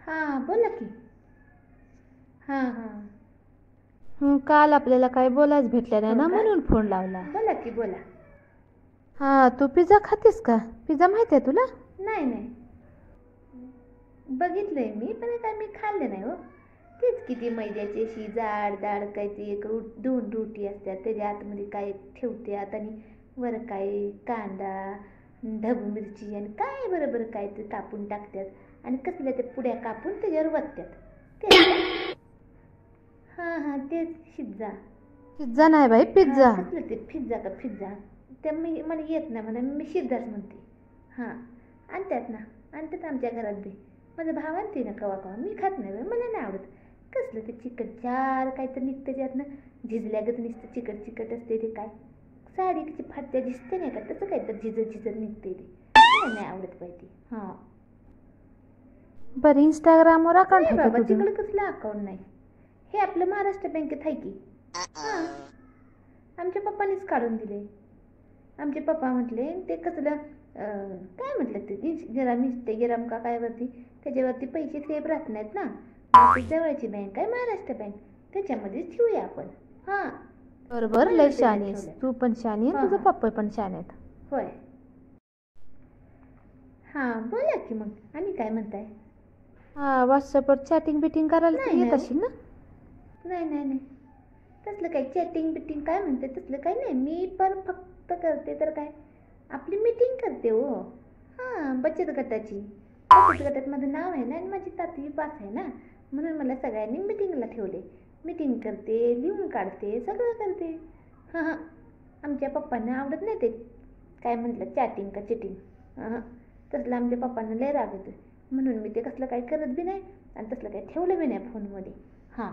हां बोला की. हां हां. काल आपल्याला काय बोलायच भेटलं नाही हो ना का? म्हणून फोन लावला. बोला की बोला. तू पिझ्झा खातेस का? पिझ्झा माहिती आहे तुला? नाही नाही, बघितलंय मी पण काय मी खाल्लं नाही हो. तेच किती मैद्याची अशी जाड जाड काय ती एक दोन रोटी असतात त्याच्या आतमध्ये काय ठेवतात आणि वर काय कांदा ढबू मिरची आणि काय बरं बरं काय ते कापून टाकतात आणि कसल्या त्या पुड्या कापून त्याच्यावर वततात ते. हां हां तेच पिझ्झा. पिझ्झा नाही बाई, पिझ्झा. कसलं ते पिझ्झा का पिझ्झा ते मला येत नाही म्हणा, मी शिद्धाच म्हणते. हां आणतात ना, आणतात आमच्या घरात बी. माझा भाव आणते ना कवा कवा, मी खात नाही बाई, मला नाही आवडत. कसलं ते चिकट चार काय तर निघतं त्यातनं, झिजल्यागत नुसतं चिकट चिकट असते ते. काय साडी कशी फाटत्या दिसते नाही का, तसं काय तर झिजत झिजत निघते ते, मला नाही आवडत पाहिजे. हां बरं, इंस्टाग्रामवर अकाउंट नाही आहे का बाबा, तुझं? तिकडं कसलं अकाउंट नाही. हे आपलं महाराष्ट्र बँकेत आहे की. हां आमच्या पप्पानीच काढून दिले. आमचे पप्पा म्हटले ते कसलं काय म्हटलं ते गिराम का काय वरती त्याच्यावरती पैसे सेफ राहत नाहीत ना, ती जवळची बँक आहे महाराष्ट्र बँक, त्याच्यामध्येच ठेवूया आपण. हां बरोबर, लय शान आहेस तू, पण शान आहे तुझं पप्पा पण शान आहेत. होय. हां बोला की मग, आणि काय म्हणताय? व्हॉट्सअपवर चॅटिंग बिटिंग करायला तर येत असेल ना? नाही नाही नाही, तसलं काय चॅटिंग बिटिंग काय म्हणते तसलं काय नाही. मी पण फक्त करते तर काय आपली मीटिंग करते हो. हां बचत गटाची. बचत गटात माझं नाव आहे ना आणि माझी 7वी पास आहे ना, म्हणून मला सगळ्यांनी मीटिंगला ठेवले. मीटिंग करते, लिहून काढते, सगळं करते. हां हां आमच्या पप्पांना आवडत नाही ते काय म्हटलं चॅटिंग का चिटिंग. हां तसलं आमच्या पप्पांना लय राग येतो, म्हणून मी ते कसलं काही करत बी नाही आणि तसलं काही ठेवलं बी नाही फोनमध्ये. हां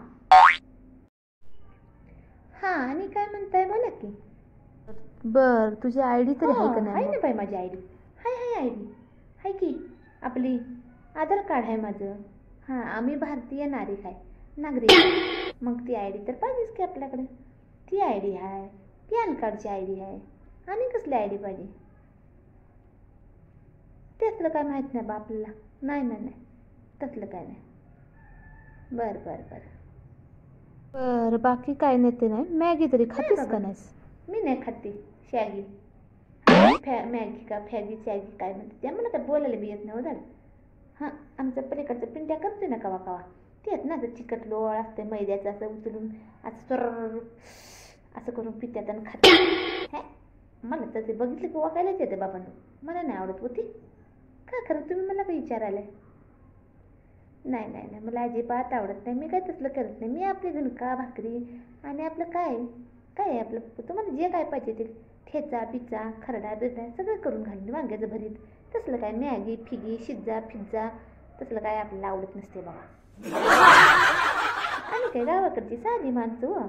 हां आणि काय म्हणताय बोला की. बर, तुझी आयडी तरी आहे का नाही आहे ना मग? बाई माझी आयडी. हाय आयडी आहे की, आपली आधार कार्ड आहे माझं. हां आम्ही भारतीय नागरिक आहे. मग ती आयडी तर पाहिजेच की आपल्याकडे. ती आयडी आहे, पॅन कार्डची आयडी आहे, आणि कसली आयडी पाहिजे? तसलं काय माहीत नाही बा आपल्याला. नाही नाही नाही, तसलं काय नाही. बरं बरं बरं बर, बाकी काय नेते नाही. मॅगी तरी खातेस बाबा, का नाहीस? मी नाही खाते शॅगी. मॅगी का फॅगी शॅगी काय म्हणते त्या, मला काय बोलायला बी येत नाही हो. हां आमच्या पलीकडच्या पिंट्या करते ना कवा कवा, तेच ना असं चिकट लोळ असते मैद्याचं, असं उचलून असं सर असं करून पित्यात आणि खाते. हॅ मला तर ते बघितलं की वाकायलाच येते बाबांनो, मला नाही आवडत होती. का खरं तुम्ही मला काही विचारायला? नाही नाही नाही, मला अजिबात आवडत नाही. मी काय तसलं करत नाही. मी आपली झुणका भाकरी आणि आपलं काय काय आहे आपलं, तुम्हाला जे काय पाहिजे ते ठेचा पिझ्झा खरडा बिरडा सगळं करून घालून, वांग्याचं भरीत, तसलं काय मॅगी फिगी शिज्जा पिझ्झा तसलं काय आपल्याला आवडत नसते बाबा. आणि काय गावाकडची साधी माणसं हो.